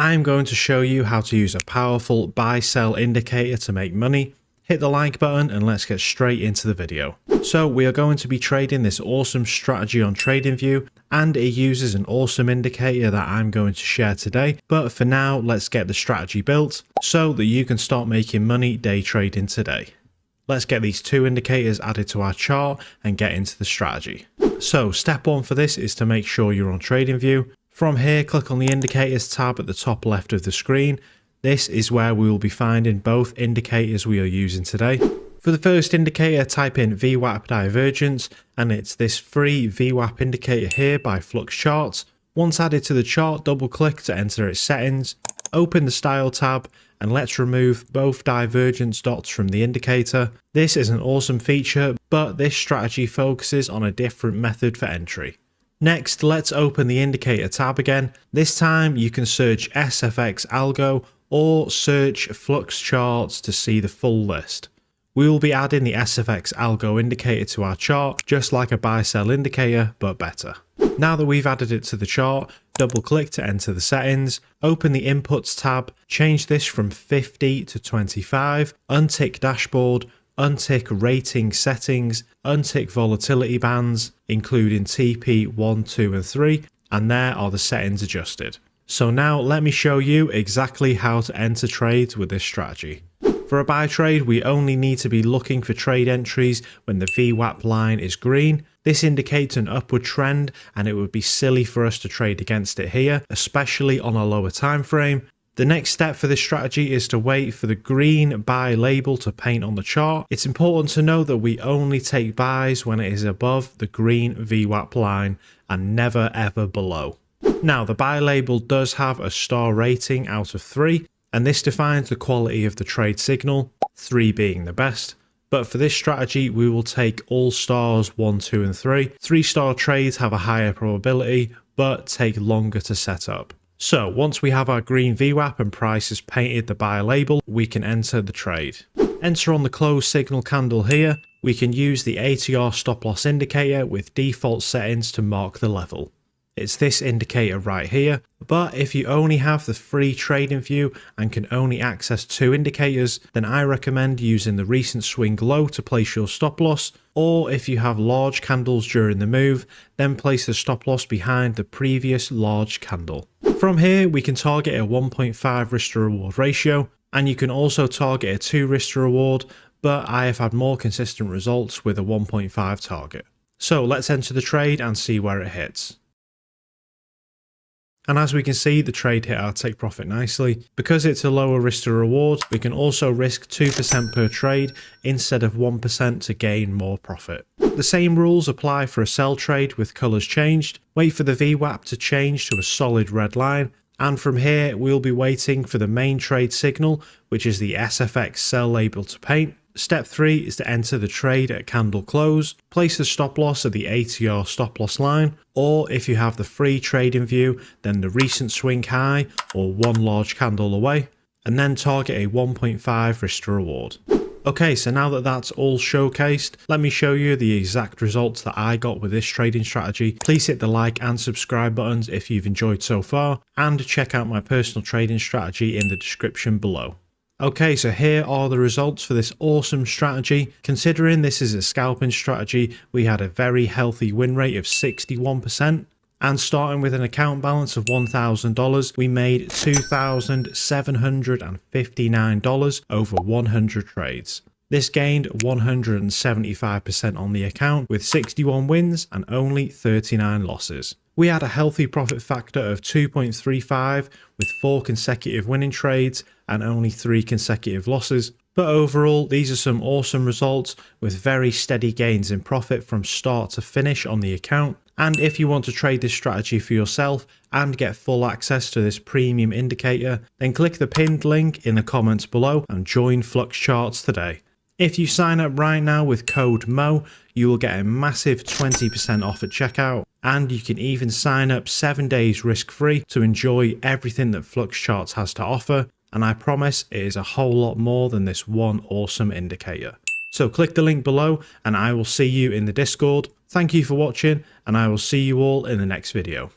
I'm going to show you how to use a powerful buy-sell indicator to make money. Hit the like button and let's get straight into the video. So we are going to be trading this awesome strategy on TradingView, and it uses an awesome indicator that I'm going to share today. But for now, let's get the strategy built so that you can start making money day trading today. Let's get these two indicators added to our chart and get into the strategy. So step one for this is to make sure you're on TradingView. From here, click on the indicators tab at the top left of the screen. This is where we will be finding both indicators we are using today. For the first indicator, type in Vwap Divergence, and it's this free Vwap indicator here by Flux Charts. Once added to the chart, double click to enter its settings. Open the Style tab and let's remove both divergence dots from the indicator. This is an awesome feature, but this strategy focuses on a different method for entry. Next, let's open the indicator tab again. This time you can search SFX Algo or search Flux Charts to see the full list. We will be adding the SFX Algo indicator to our chart, just like a buy-sell indicator, but better. Now that we've added it to the chart, double click to enter the settings, open the Inputs tab, change this from 50 to 25, untick Dashboard, untick Rating Settings, untick Volatility Bands, including TP 1, 2 and 3, and there are the settings adjusted. So now let me show you exactly how to enter trades with this strategy. For a buy trade, we only need to be looking for trade entries when the VWAP line is green. This indicates an upward trend, and it would be silly for us to trade against it here, especially on a lower time frame. The next step for this strategy is to wait for the green buy label to paint on the chart. It's important to note that we only take buys when it is above the green VWAP line and never ever below. Now, the buy label does have a star rating out of 3, and this defines the quality of the trade signal, 3 being the best. But for this strategy, we will take all stars 1, 2 and 3. 3-star trades have a higher probability, but take longer to set up. So once we have our green VWAP and price has painted the buy label, we can enter the trade. Enter on the close signal candle here. We can use the ATR stop loss indicator with default settings to mark the level. It's this indicator right here, but if you only have the free TradingView and can only access 2 indicators, then I recommend using the recent swing low to place your stop loss, or if you have large candles during the move, then place the stop loss behind the previous large candle. From here, we can target a 1.5 risk to reward ratio, and you can also target a 2 risk to reward, but I have had more consistent results with a 1.5 target. So let's enter the trade and see where it hits. And as we can see, the trade hit our take profit nicely. Because it's a lower risk to reward, we can also risk 2% per trade instead of 1% to gain more profit. The same rules apply for a sell trade with colours changed. Wait for the VWAP to change to a solid red line. And from here, we'll be waiting for the main trade signal, which is the SFX sell label to paint. Step 3 is to enter the trade at candle close, place the stop loss at the ATR stop loss line, or if you have the free TradingView, then the recent swing high or 1 large candle away, and then target a 1.5 risk to reward. Okay, so now that that's all showcased, let me show you the exact results that I got with this trading strategy. Please hit the like and subscribe buttons if you've enjoyed so far, and check out my personal trading strategy in the description below. Okay, so here are the results for this awesome strategy. Considering this is a scalping strategy, we had a very healthy win rate of 61%. And starting with an account balance of $1,000, we made $2,759 over 100 trades. This gained 175% on the account with 61 wins and only 39 losses. We had a healthy profit factor of 2.35 with 4 consecutive winning trades and only 3 consecutive losses. But overall, these are some awesome results with very steady gains in profit from start to finish on the account. And if you want to trade this strategy for yourself and get full access to this premium indicator, then click the pinned link in the comments below and join Flux Charts today. If you sign up right now with code MO, you will get a massive 20% off at checkout, and you can even sign up 7 days risk-free to enjoy everything that Flux Charts has to offer, and I promise it is a whole lot more than this one awesome indicator. So click the link below and I will see you in the Discord. Thank you for watching, and I will see you all in the next video.